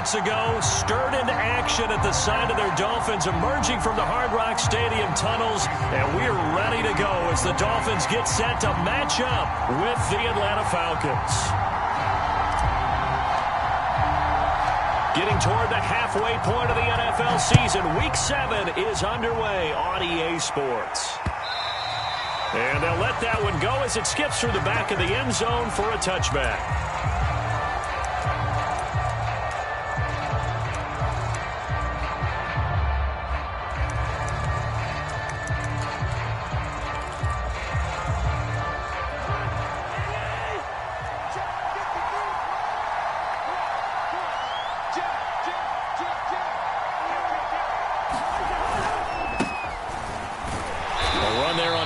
minutes ago, stirred into action at the side of their Dolphins emerging from the Hard Rock Stadium tunnels, and we're ready to go as the Dolphins get set to match up with the Atlanta Falcons. Getting toward the halfway point of the NFL season, Week 7 is underway on EA Sports. And they'll let that one go as it skips through the back of the end zone for a touchback.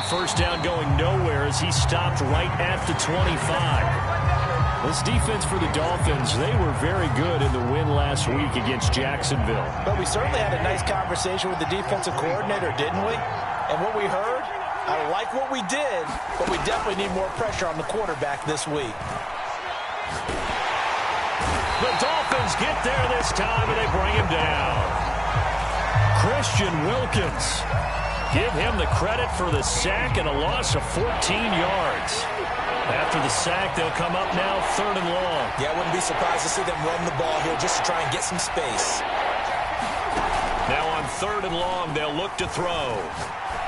First down going nowhere as he stopped right at the 25. This defense for the Dolphins, they were very good in the win last week against Jacksonville. But we certainly had a nice conversation with the defensive coordinator, didn't we? And what we heard, I like what we did, but we definitely need more pressure on the quarterback this week. The Dolphins get there this time, and they bring him down. Christian Wilkins. Give him the credit for the sack and a loss of 14 yards. After the sack, they'll come up now 3rd and long. Yeah, I wouldn't be surprised to see them run the ball here just to try and get some space. Now on 3rd and long, they'll look to throw.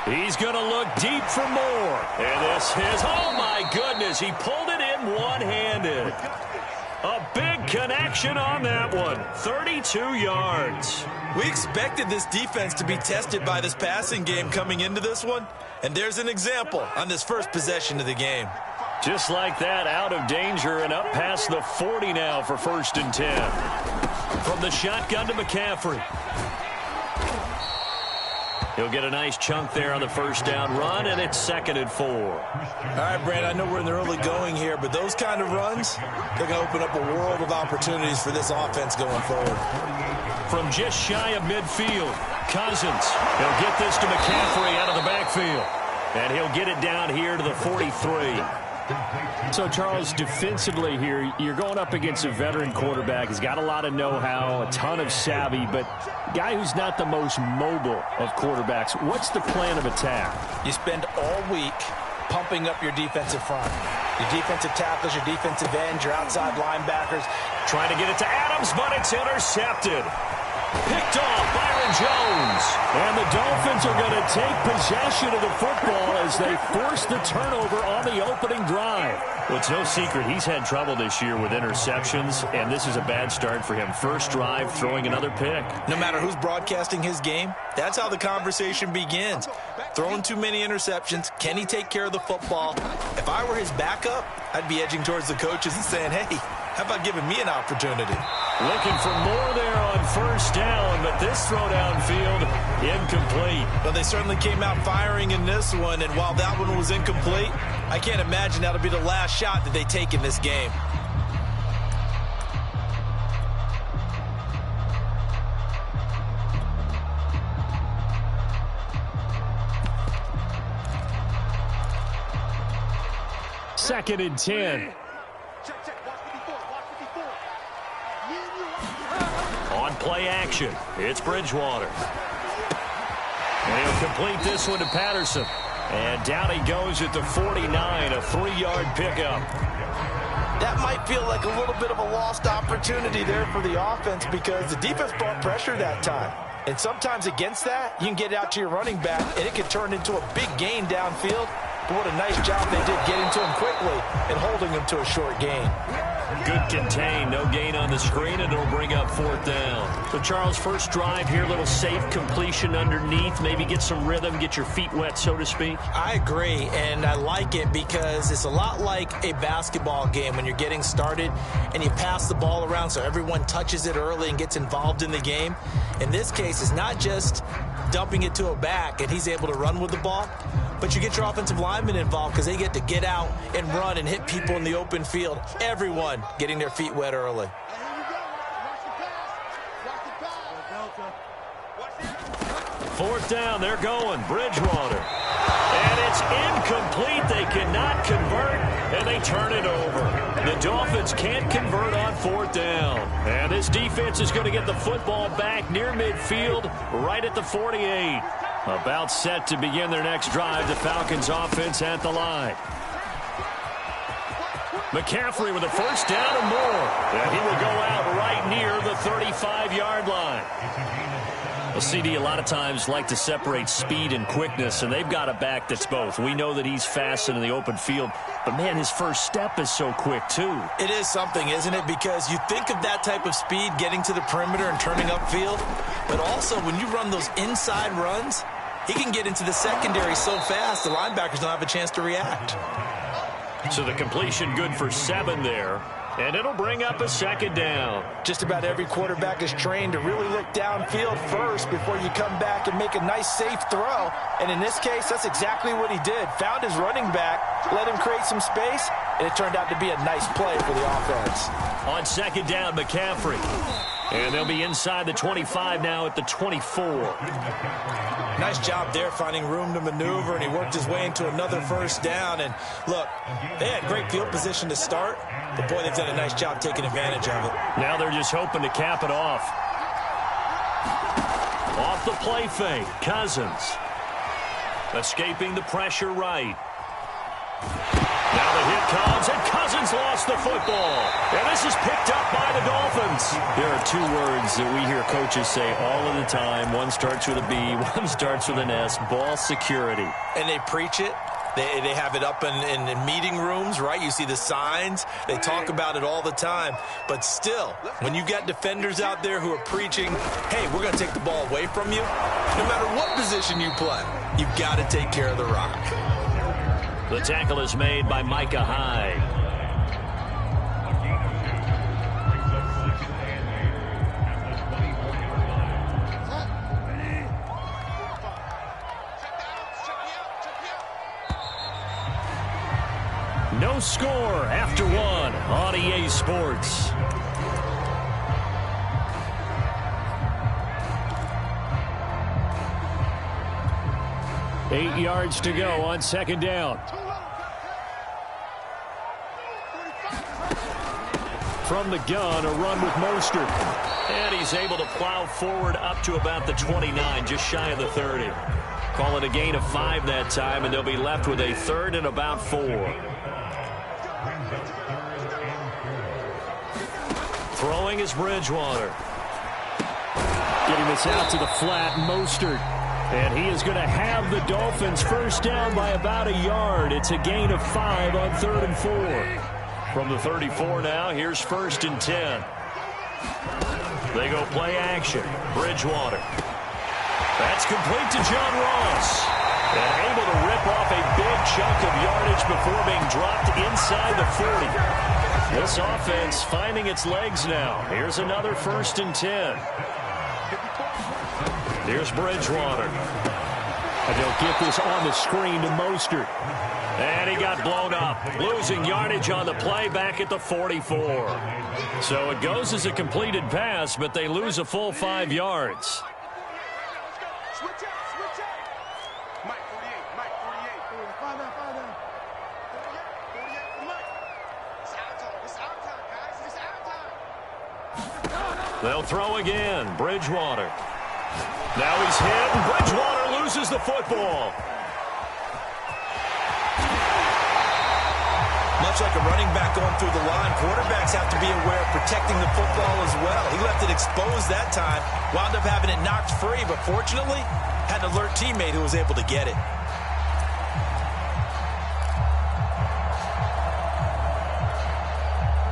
He's going to look deep for more. And this is, oh my goodness, he pulled it in one-handed. A big connection on that one. 32 yards. We expected this defense to be tested by this passing game coming into this one, and there's an example on this first possession of the game. Just like that, out of danger and up past the 40 now for 1st and 10. From the shotgun to McCaffrey. He'll get a nice chunk there on the first down run, and it's 2nd and 4. All right, Brand, I know we're in the early going here, but those kind of runs, they're going to open up a world of opportunities for this offense going forward. From just shy of midfield, Cousins. He'll get this to McCaffrey out of the backfield. And he'll get it down here to the 43. So, Charles, defensively here, you're going up against a veteran quarterback. He's got a lot of know-how, a ton of savvy, but a guy who's not the most mobile of quarterbacks. What's the plan of attack? You spend all week pumping up your defensive front. Your defensive tackles, your defensive ends, your outside linebackers. Trying to get it to Adams, but it's intercepted. Picked off Byron Jones. And the Dolphins are going to take possession of the football as they force the turnover on the opening drive. Well, it's no secret he's had trouble this year with interceptions, and this is a bad start for him. First drive, throwing another pick. No matter who's broadcasting his game, that's how the conversation begins. Throwing too many interceptions. Can he take care of the football? If I were his backup, I'd be edging towards the coaches and saying, hey, how about giving me an opportunity? Looking for more there on 1st down, but this throw downfield, incomplete. Well, they certainly came out firing in this one, and while that one was incomplete, I can't imagine that'll be the last shot that they take in this game. Second and 10. On play action, it's Bridgewater. And he'll complete this one to Patterson. And down he goes at the 49, a 3-yard pickup. That might feel like a little bit of a lost opportunity there for the offense because the defense brought pressure that time. And sometimes against that, you can get out to your running back, and it can turn into a big gain downfield. But what a nice job they did getting to him quickly and holding him to a short gain. Good contain, no gain on the screen, and it'll bring up 4th down. So, Charles, first drive here, little safe completion underneath, maybe get some rhythm, get your feet wet, so to speak. I agree, and I like it because it's a lot like a basketball game when you're getting started and you pass the ball around so everyone touches it early and gets involved in the game. In this case, it's not just dumping it to a back and he's able to run with the ball, but you get your offensive linemen involved because they get to get out and run and hit people in the open field. Everyone getting their feet wet early. Fourth down, they're going. Bridgewater. And it's incomplete. They cannot convert, and they turn it over. The Dolphins can't convert on 4th down. And this defense is going to get the football back near midfield, right at the 48. About set to begin their next drive. The Falcons offense at the line. McCaffrey with a first down and more. And he will go out right near the 35-yard line. Well, CD, a lot of times like to separate speed and quickness, and they've got a back that's both. We know that he's fast in the open field, but, man, his first step is so quick, too. It is something, isn't it? Because you think of that type of speed getting to the perimeter and turning upfield, but also when you run those inside runs, he can get into the secondary so fast the linebackers don't have a chance to react. So the completion good for 7 there. And it'll bring up a 2nd down. Just about every quarterback is trained to really look downfield first before you come back and make a nice, safe throw. And in this case, that's exactly what he did. Found his running back, let him create some space, and it turned out to be a nice play for the offense. On 2nd down, McCaffrey. And they'll be inside the 25 now at the 24. Nice job there finding room to maneuver, and he worked his way into another first down. And look, they had great field position to start, but boy, they've done a nice job taking advantage of it. Now they're just hoping to cap it off. Off the play fake, Cousins. Escaping the pressure right. Now the hit comes, and Cousins lost the football. And this is picked up by the Dolphins. There are 2 words that we hear coaches say all of the time. One starts with a B, one starts with an S, ball security. And they preach it. They have it up in meeting rooms, right? You see the signs. They talk about it all the time. But still, when you got defenders out there who are preaching, hey, we're going to take the ball away from you, no matter what position you play, you've got to take care of the rock. The tackle is made by Micah Hyde. No score after 1 on EA Sports. Eight yards to go on 2nd down. From the gun, a run with Mostert. And he's able to plow forward up to about the 29, just shy of the 30. Call it a gain of 5 that time, and they'll be left with a 3rd and about 4. Throwing is Bridgewater. Getting this out to the flat, Mostert. And he is going to have the Dolphins first down by about a yard. It's a gain of 5 on 3rd and 4. From the 34 now, here's 1st and 10. They go play action. Bridgewater. That's complete to John Ross. And able to rip off a big chunk of yardage before being dropped inside the 40. This offense finding its legs now. Here's another 1st and 10. Here's Bridgewater. And they'll get this on the screen to Mostert. And he got blown up, losing yardage on the play back at the 44. So it goes as a completed pass, but they lose a full 5 yards. They'll throw again. Bridgewater. Now he's hit, and Bridgewater loses the football. Much like a running back going through the line, quarterbacks have to be aware of protecting the football as well. He left it exposed that time, wound up having it knocked free, but fortunately, had an alert teammate who was able to get it.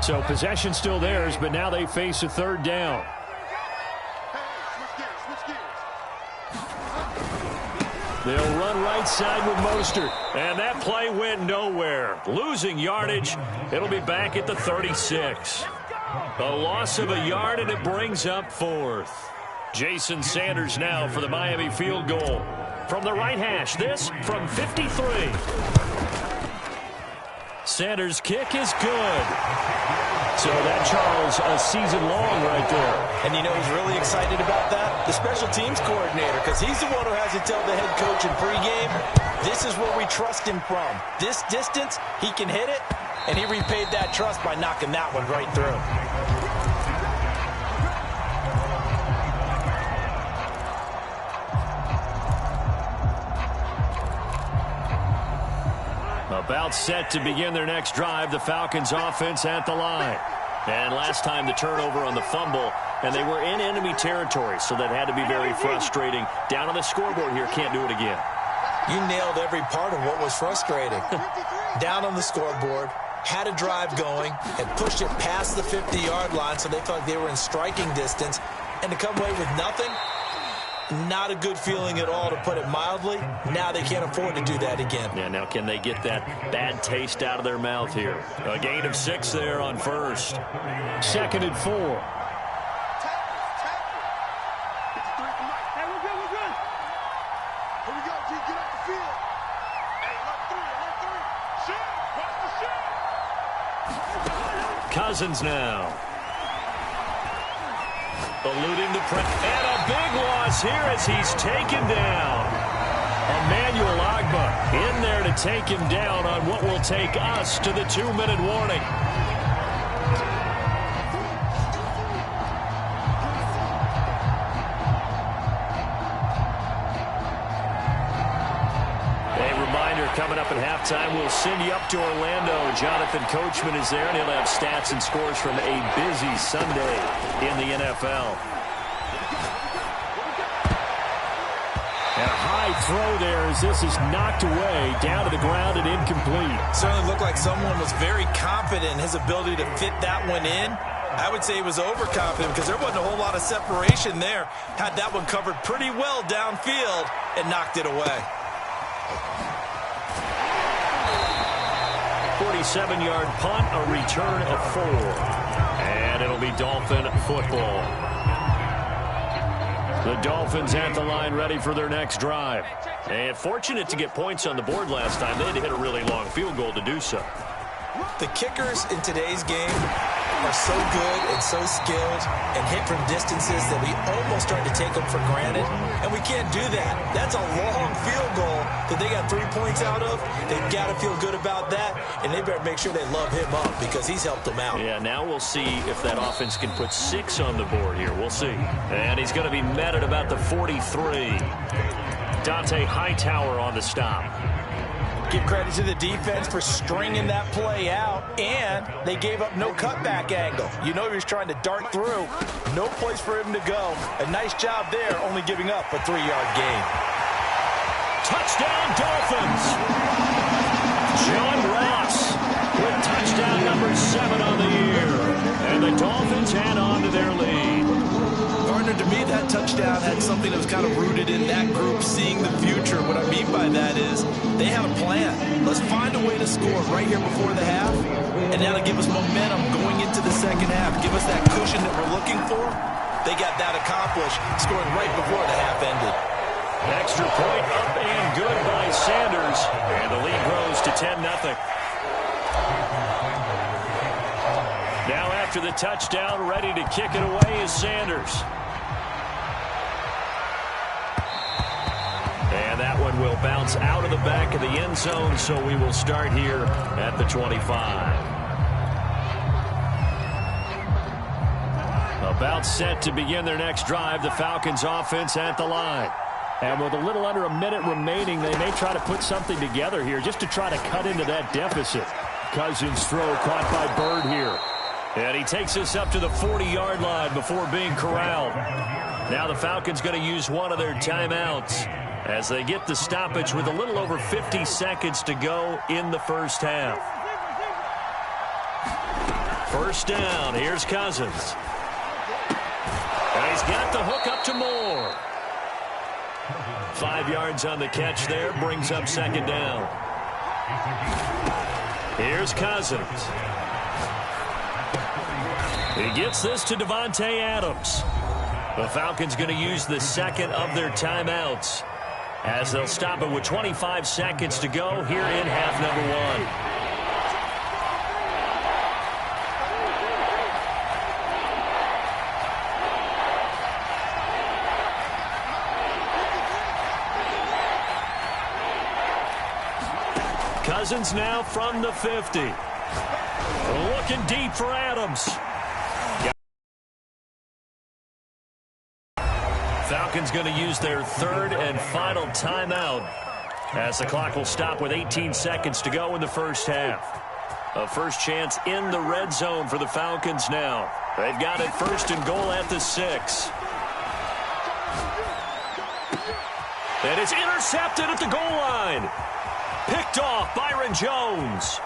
So possession still theirs, but now they face a 3rd down. They'll run right side with Mostert. And that play went nowhere. Losing yardage. It'll be back at the 36. A loss of a yard, and it brings up 4th. Jason Sanders now for the Miami field goal. From the right hash, this from 53. Sanders' kick is good. So that, Charles, a season long right there. And you know who's really excited about that? The special teams coordinator, because he's the one who has to tell the head coach in pregame, this is where we trust him from. This distance, he can hit it, And he repaid that trust by knocking that one right through. About set to begin their next drive, the Falcons offense at the line. And last time the turnover on the fumble, and they were in enemy territory, so that had to be very frustrating. Down on the scoreboard here, can't do it again. You nailed every part of what was frustrating. Down on the scoreboard, had a drive going, and pushed it past the 50-yard line, so they thought they were in striking distance. And to come away with nothing, not a good feeling at all, to put it mildly. Now they can't afford to do that again. Yeah, now can they get that bad taste out of their mouth here? A gain of 6 there on first. 2nd and 4. Cousins now. Eluding the press. And a big loss here as he's taken down. Emmanuel Agba in there to take him down on what will take us to the 2-minute warning. Coming up at halftime, we'll send you up to Orlando. Jonathan Coachman is there, and he'll have stats and scores from a busy Sunday in the NFL. And a high throw there as this is knocked away, down to the ground and incomplete. Certainly looked like someone was very confident in his ability to fit that one in. I would say he was overconfident because there wasn't a whole lot of separation there. Had that one covered pretty well downfield and knocked it away. 47-yard punt, a return of 4. And it'll be Dolphin football. The Dolphins at the line ready for their next drive. And fortunate to get points on the board last time. They had to hit a really long field goal to do so. The kickers in today's game are so good and so skilled and hit from distances that we almost start to take them for granted. And we can't do that. That's a long field goal that they got 3 points out of. They've got to feel good about that, and they better make sure they love him up because he's helped them out. Yeah, now we'll see if that offense can put 6 on the board here. We'll see. And he's going to be met at about the 43. Dante Hightower on the stop. Give credit to the defense for stringing that play out, and they gave up no cutback angle. You know he was trying to dart through. No place for him to go. A nice job there, only giving up a 3-yard gain. Touchdown, Dolphins! John Ross with touchdown number 7 on the year. And the Dolphins add on to their lead. Gardner, to me, that touchdown had something that was kind of rooted in that group seeing the future. What I mean by that is they had a plan. Let's find a way to score right here before the half, and that'll give us momentum going into the second half. Give us that cushion that we're looking for. They got that accomplished, scoring right before the half ended. Extra point up and good by Sanders, and the lead grows to 10-0. Now after the touchdown, ready to kick it away is Sanders. And that one will bounce out of the back of the end zone, so we will start here at the 25. About set to begin their next drive, the Falcons offense at the line. And with a little under a minute remaining, they may try to put something together here just to try to cut into that deficit. Cousins' throw caught by Bird here. And he takes us up to the 40-yard line before being corralled. Now the Falcons going to use one of their timeouts as they get the stoppage with a little over 50 seconds to go in the first half. First down, here's Cousins. And he's got the hook up to Moore. 5 yards on the catch there, brings up second down. Here's Cousins. He gets this to Devontae Adams. The Falcons going to use the second of their timeouts as they'll stop it with 25 seconds to go here in half number 1. Cousins now from the 50. Looking deep for Adams. Falcons going to use their third and final timeout as the clock will stop with 18 seconds to go in the first half. A first chance in the red zone for the Falcons now. They've got it first and goal at the 6. And it's intercepted at the goal line. Picked off Byron Jones.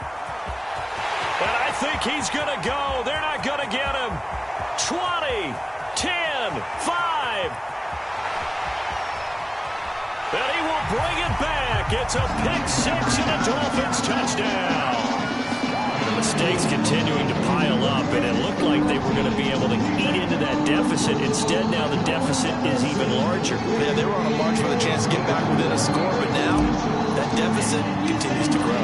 And I think he's going to go. They're not going to get him. 20, 10, 5. And he will bring it back. It's a pick 6 and a Dolphins touchdown. The mistakes continuing to pile up, and it looked like they were going to be able to eat into that deficit. Instead, now the deficit is even larger. Yeah, they were on a march for the chance to get back within a score, but now that deficit continues to grow.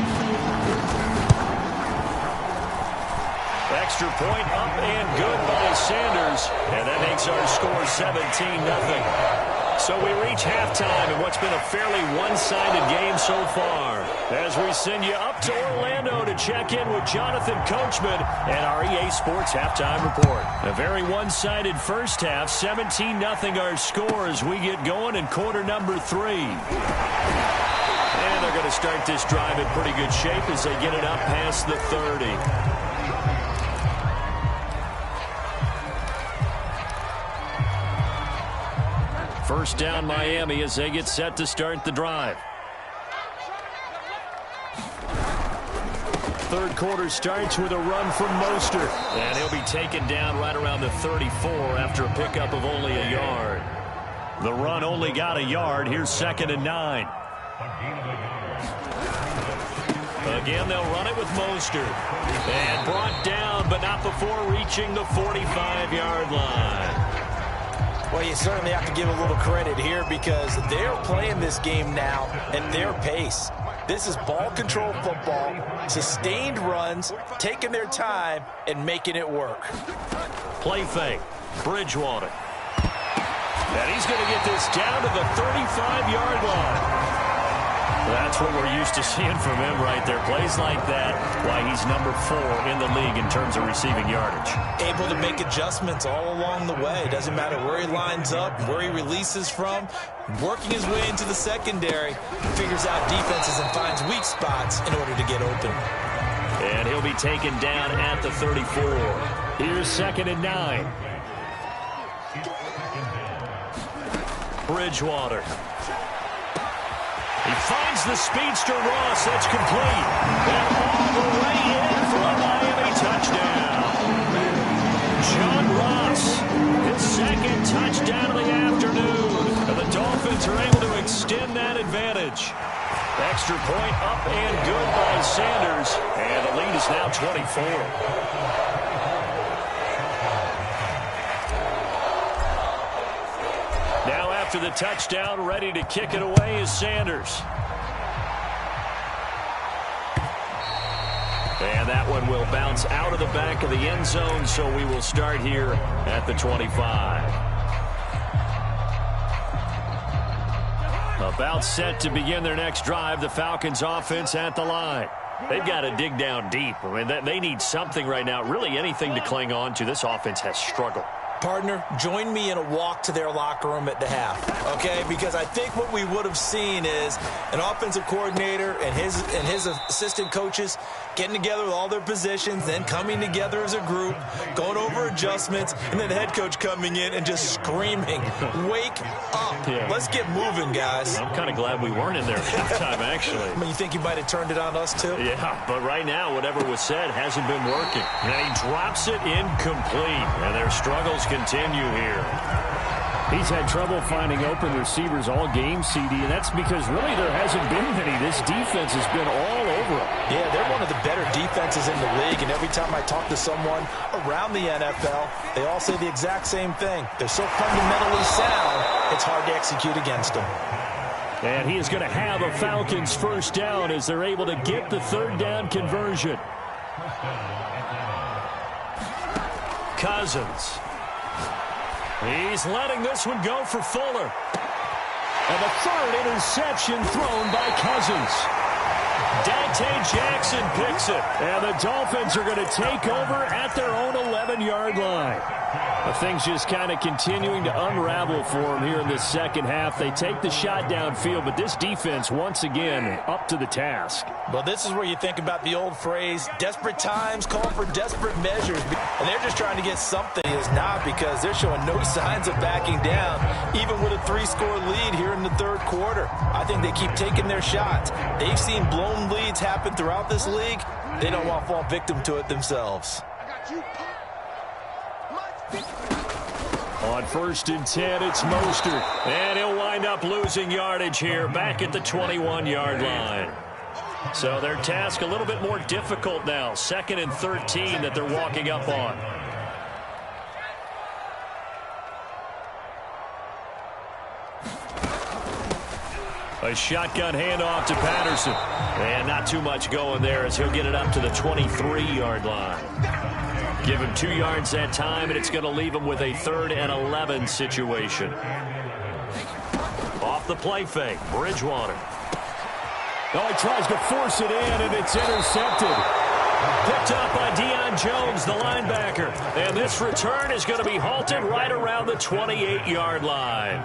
Extra point up and good by Sanders, and that makes our score 17-0. So we reach halftime in what's been a fairly one-sided game so far. As we send you up to Orlando to check in with Jonathan Coachman and our EA Sports Halftime Report. A very one-sided first half, 17-0 our score as we get going in quarter number 3. And they're going to start this drive in pretty good shape as they get it up past the 30. First down Miami as they get set to start the drive. Third quarter starts with a run from Mostert. And he'll be taken down right around the 34 after a pickup of only a yard. The run only got a yard. Here's 2nd and 9. Again, they'll run it with Mostert. And brought down, but not before reaching the 45-yard line. Well, you certainly have to give a little credit here because they're playing this game now at their pace. This is ball control football, sustained runs, taking their time, and making it work. Play fake. Bridgewater. And he's going to get this down to the 35-yard line. That's what we're used to seeing from him right there. Plays like that, why he's number 4 in the league in terms of receiving yardage. Able to make adjustments all along the way. Doesn't matter where he lines up, where he releases from. Working his way into the secondary, figures out defenses and finds weak spots in order to get open. And he'll be taken down at the 34. Here's 2nd and 9. Bridgewater. He finds the speedster Ross. That's complete. And all the way in for a Miami touchdown. John Ross, his 2nd touchdown of the afternoon. And the Dolphins are able to extend that advantage. Extra point up and good by Sanders. And the lead is now 24. Now after the touchdown, ready to kick it away is Sanders. And that one will bounce out of the back of the end zone, so we will start here at the 25. About set to begin their next drive, the Falcons offense at the line. They've got to dig down deep. I mean, they need something right now, really anything to cling on to. This offense has struggled. Partner, join me in a walk to their locker room at the half, okay? Because I think what we would have seen is an offensive coordinator and his assistant coaches getting together with all their positions, then coming together as a group, going over adjustments, and then the head coach coming in and just screaming, wake up. Yeah. Let's get moving, guys. I'm kind of glad we weren't in there at halftime, actually. I mean, you think you might have turned it on us, too? Yeah, but right now, whatever was said hasn't been working. And he drops it incomplete, and their struggles continue here. He's had trouble finding open receivers all game, CD, and that's because really there hasn't been many. This defense has been all over him. Yeah, they're one of the better defenses in the league, and every time I talk to someone around the NFL, they all say the exact same thing. They're so fundamentally sound, it's hard to execute against them. And he is going to have a Falcons first down as they're able to get the 3rd down conversion. Cousins. He's letting this one go for Fuller. And the 3rd interception thrown by Cousins. Dante Jackson picks it. And the Dolphins are going to take over at their own 11-yard line. Things just kind of continuing to unravel for them here in the second half. They take the shot downfield, but this defense, once again, up to the task. Well, this is where you think about the old phrase, desperate times call for desperate measures. And they're just trying to get something. It is not, because they're showing no signs of backing down, even with a 3-score lead here in the third quarter. I think they keep taking their shots. They've seen blown leads happen throughout this league. They don't want to fall victim to it themselves. On 1st and 10, it's Mostert. And he'll wind up losing yardage here back at the 21-yard line. So their task a little bit more difficult now. 2nd and 13 that they're walking up on. A shotgun handoff to Patterson. And not too much going there as he'll get it up to the 23-yard line. Give him 2 yards that time, and it's going to leave him with a 3rd and 11 situation. Off the play fake, Bridgewater. Oh, he tries to force it in, and it's intercepted. Picked up by Deion Jones, the linebacker. And this return is going to be halted right around the 28-yard line.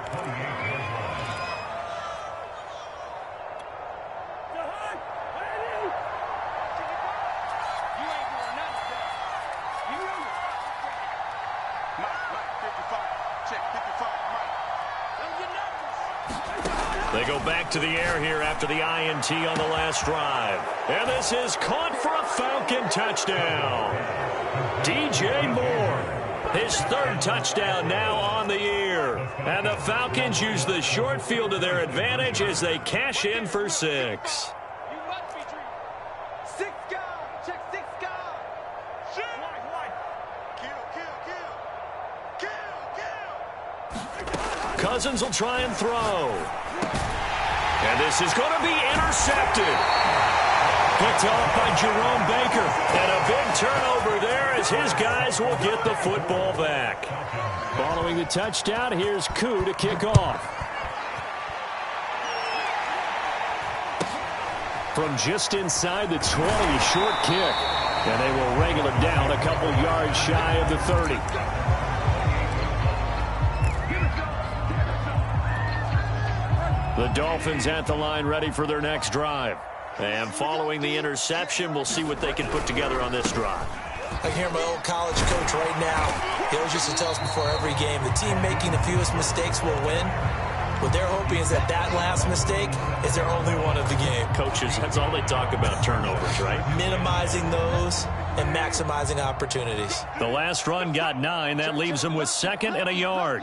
They go back to the air here after the INT on the last drive. And this is caught for a Falcon touchdown. DJ Moore, his 3rd touchdown now on the year. And the Falcons use the short field to their advantage as they cash in for 6. Cousins will try and throw. And this is going to be intercepted. Picked off by Jerome Baker. And a big turnover there as his guys will get the football back. Following the touchdown, here's Koo to kick off. From just inside the 20, short kick. And they will wrangle it down a couple yards shy of the 30. The Dolphins at the line ready for their next drive. And following the interception, we'll see what they can put together on this drive. I hear my old college coach right now. He always used to tell us before every game, the team making the fewest mistakes will win. What they're hoping is that last mistake is their only one of the game. Coaches, that's all they talk about, turnovers, right? Minimizing those and maximizing opportunities. The last run got 9. That leaves them with 2nd and a yard.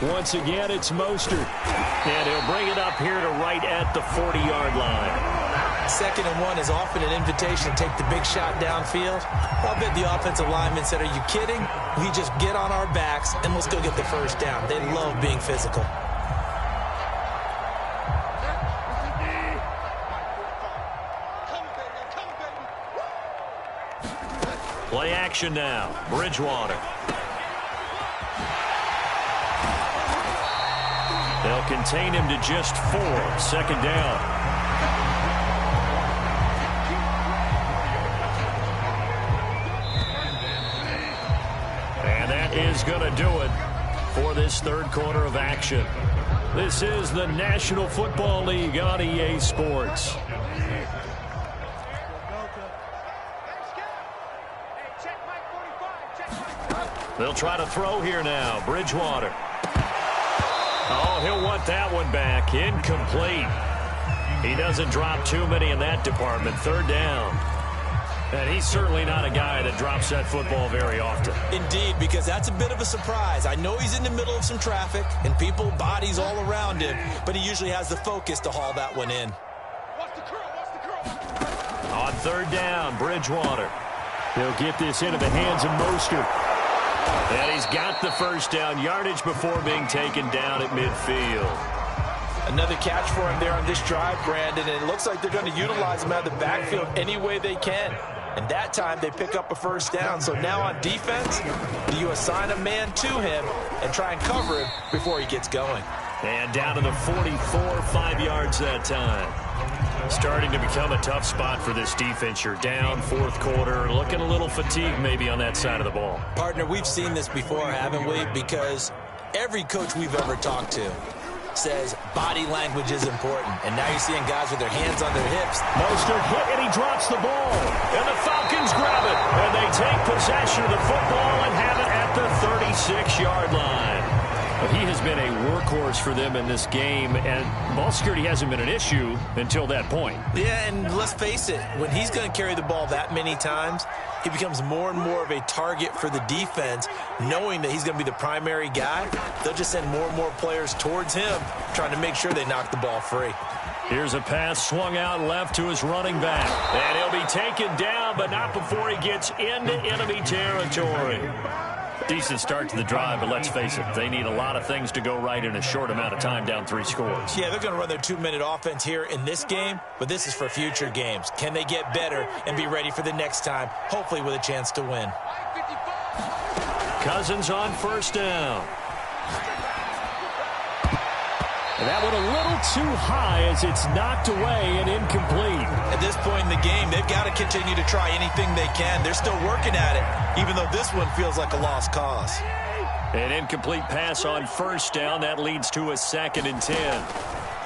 Once again, it's Mostert. And he'll bring it up here to right at the 40-yard line. 2nd and 1 is often an invitation to take the big shot downfield. I'll bet the offensive lineman said, are you kidding? We just get on our backs and let's go get the first down. They love being physical. Play action now. Bridgewater. They'll contain him to just 4. 2nd down. And that is going to do it for this third quarter of action. This is the National Football League on EA Sports. They'll try to throw here now. Bridgewater. Oh, he'll want that one back. Incomplete. He doesn't drop too many in that department. 3rd down. And he's certainly not a guy that drops that football very often. Indeed, because that's a bit of a surprise. I know he's in the middle of some traffic and people, bodies all around him, but he usually has the focus to haul that one in. On 3rd down, Bridgewater. They'll get this into the hands of Mostert. And he's got the first down, yardage before being taken down at midfield. Another catch for him there on this drive, Brandon, and it looks like they're going to utilize him out of the backfield any way they can. And that time they pick up a first down. So now on defense, do you assign a man to him and try and cover him before he gets going? And down to the 44, 5 yards that time. Starting to become a tough spot for this defense. You're down, fourth quarter, looking a little fatigued maybe on that side of the ball. Partner, we've seen this before, haven't we? Because every coach we've ever talked to says body language is important. And now you're seeing guys with their hands on their hips. Mostert hit, and he drops the ball. And the Falcons grab it. And they take possession of the football and have it at the 36-yard line. But he has been a workhorse for them in this game, and ball security hasn't been an issue until that point. Yeah, and let's face it, when he's going to carry the ball that many times, he becomes more and more of a target for the defense, knowing that he's going to be the primary guy. They'll just send more and more players towards him, trying to make sure they knock the ball free. Here's a pass swung out left to his running back. And he'll be taken down, but not before he gets into enemy territory. Decent start to the drive, but let's face it, they need a lot of things to go right in a short amount of time, down 3 scores. Yeah, they're going to run their 2-minute offense here in this game, but this is for future games. Can they get better and be ready for the next time, hopefully with a chance to win? Cousins on first down. And that one a little too high as it's knocked away and incomplete. At this point in the game, they've got to continue to try anything they can. They're still working at it, even though this one feels like a lost cause. An incomplete pass on first down. That leads to a 2nd and 10.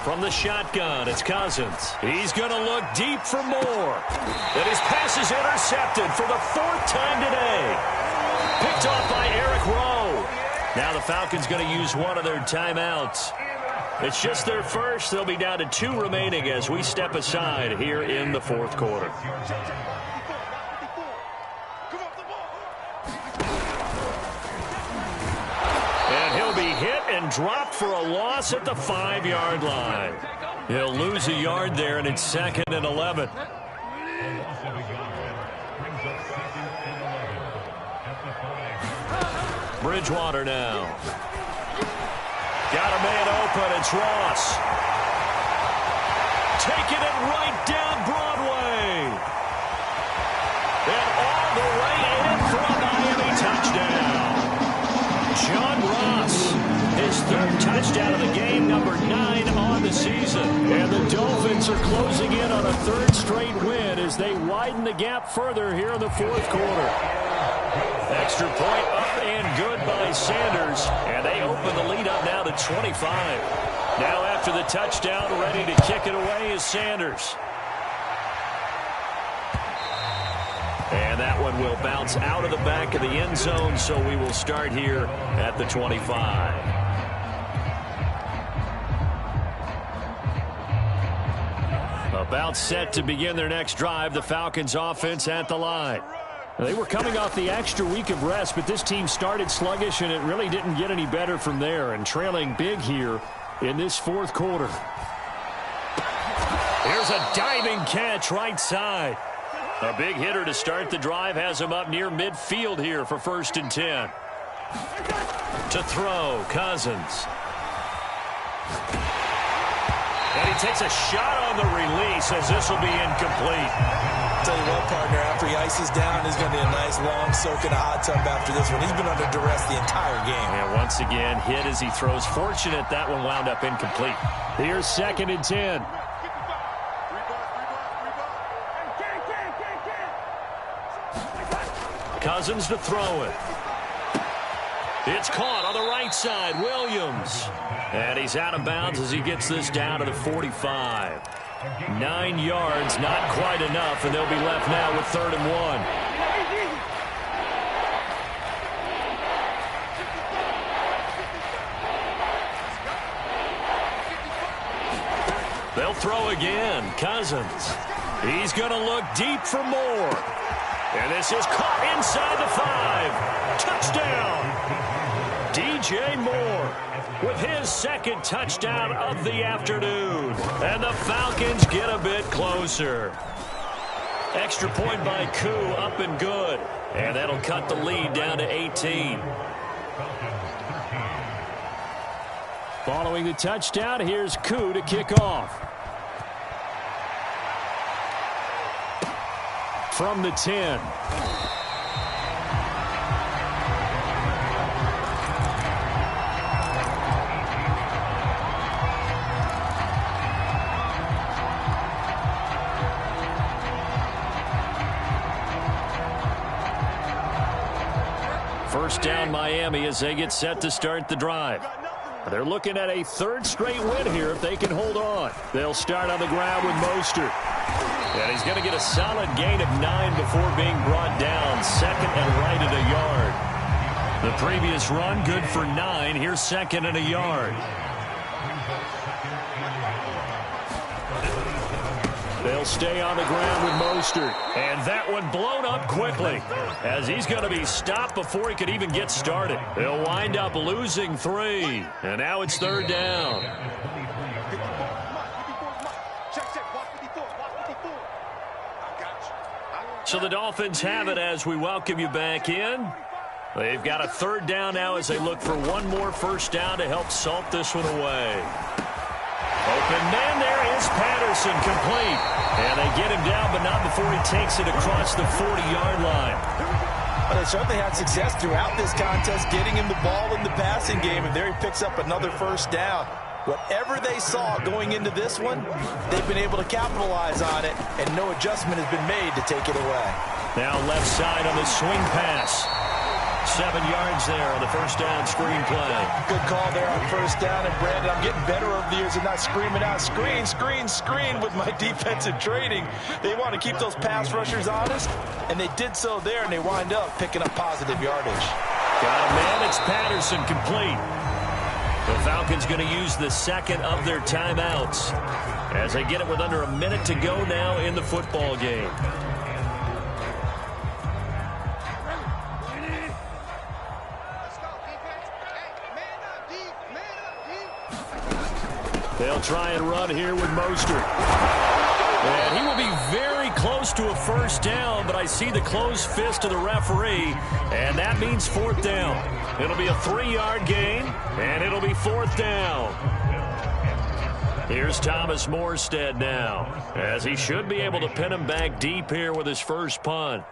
From the shotgun, it's Cousins. He's going to look deep for more. And his pass is intercepted for the 4th time today. Picked off by Eric Rowe. Now the Falcons going to use one of their timeouts. It's just their first. They'll be down to 2 remaining as we step aside here in the 4th quarter. And he'll be hit and dropped for a loss at the 5-yard line. He'll lose a yard there, and it's 2nd and 11. Bridgewater now. Got a man open. It's Ross. Taking it right down Broadway. And all the way in for a Miami touchdown. John Ross, his 3rd touchdown of the game, number 9 on the season. And the Dolphins are closing in on a 3rd straight win as they widen the gap further here in the 4th quarter. Extra point up and good by Sanders. And they open the lead up now to 25. Now after the touchdown, ready to kick it away is Sanders. And that one will bounce out of the back of the end zone, so we will start here at the 25. About set to begin their next drive, the Falcons offense at the line. They were coming off the extra week of rest, but this team started sluggish, and it really didn't get any better from there, and trailing big here in this 4th quarter. Here's a diving catch right side. A big hitter to start the drive has him up near midfield here for 1st and 10. To throw, Cousins. And he takes a shot on the release as this will be incomplete. Tell you what, partner, after he ices down, there's going to be a nice long soak in a hot tub after this one. He's been under duress the entire game. And once again, hit as he throws. Fortunate that one wound up incomplete. Here's 2nd and 10. Cousins to throw it. It's caught on the right side. Williams. And he's out of bounds as he gets this down to the 45. 9 yards, not quite enough, and they'll be left now with 3rd and 1. They'll throw again. Cousins. He's going to look deep for more. And this is caught inside the 5. Touchdown. DJ Moore with his 2nd touchdown of the afternoon. And the Falcons get a bit closer. Extra point by Koo, up and good. And that'll cut the lead down to 18. Following the touchdown, here's Koo to kick off. From the 10. First down Miami as they get set to start the drive. They're looking at a third straight win here if they can hold on. They'll start on the ground with Mostert. And he's going to get a solid gain of 9 before being brought down. Second and right at a yard. The previous run good for 9. Here's second and a yard. They'll stay on the ground with Mostert. And that one blown up quickly as he's going to be stopped before he could even get started. They'll wind up losing 3. And now it's third down. So the Dolphins have it as we welcome you back in. They've got a third down now as they look for one more first down to help salt this one away. Open man, there is Patterson, complete. And they get him down, but not before he takes it across the 40-yard line. Well, they certainly had success throughout this contest, getting him the ball in the passing game, and there he picks up another first down. Whatever they saw going into this one, they've been able to capitalize on it, and no adjustment has been made to take it away. Now left side on the swing pass. 7 yards there on the first down screen play. Good call there on first down. And, Brandon, I'm getting better over the years and not screaming out, screen, screen, screen with my defensive training. They want to keep those pass rushers honest, and they did so there, and they wind up picking up positive yardage. Got a man. It's Patterson, complete. The Falcons going to use the second of their timeouts as they get it with under a minute to go now in the football game. They'll try and run here with Mostert. And he will be very close to a first down, but I see the closed fist of the referee, and that means fourth down. It'll be a 3-yard gain, and it'll be fourth down. Here's Thomas Morstead now, as he should be able to pin him back deep here with his first punt.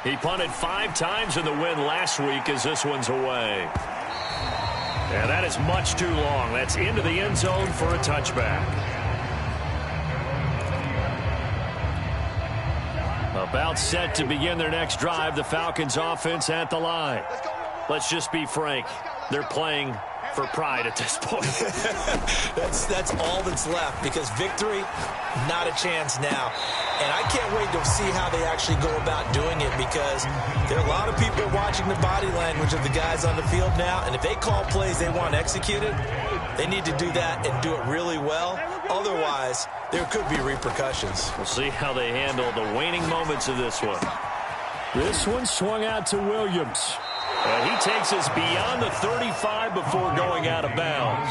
He punted 5 times in the win last week as this one's away. And that is much too long. That's into the end zone for a touchback. About set to begin their next drive, the Falcons offense at the line. Let's just be frank. They're playing for pride at this point. That's all that's left, because victory, not a chance now. And I can't wait to see how they actually go about doing it, because there are a lot of people watching the body language of the guys on the field now, and if they call plays they want executed, they need to do that and do it really well. Otherwise, there could be repercussions. We'll see how they handle the waning moments of this one. This one swung out to Williams. And he takes us beyond the 35 before going out of bounds.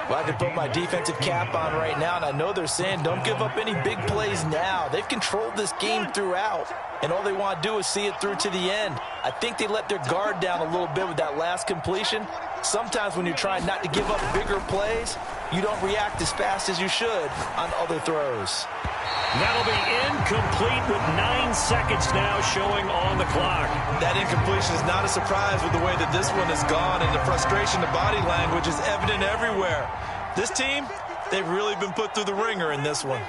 Well, I can put my defensive cap on right now, and I know they're saying don't give up any big plays now. They've controlled this game throughout, and all they want to do is see it through to the end. I think they let their guard down a little bit with that last completion. Sometimes when you're trying not to give up bigger plays, you don't react as fast as you should on other throws. That'll be incomplete with 9 seconds now showing on the clock. That incompletion is not a surprise with the way that this one has gone, and the frustration, the body language is evident everywhere. This team, they've really been put through the ringer in this one.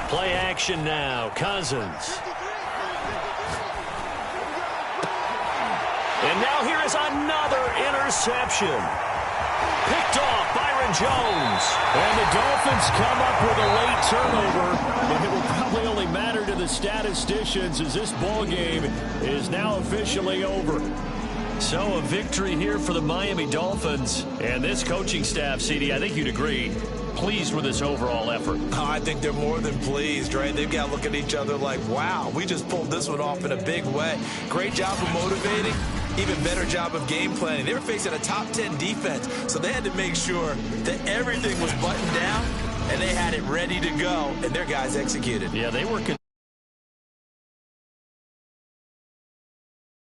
Play action now. Cousins. And now here is another interception. Picked off Byron Jones. And the Dolphins come up with a late turnover. And it will probably only matter to the statisticians as this ball game is now officially over. So a victory here for the Miami Dolphins. And this coaching staff, CD, I think you'd agree, pleased with this overall effort. Oh, I think they're more than pleased, right? They've got to look at each other like, wow, we just pulled this one off in a big way. Great job of motivating. Even better job of game planning. They were facing a top 10 defense, so they had to make sure that everything was buttoned down, and they had it ready to go, and their guys executed. Yeah, they were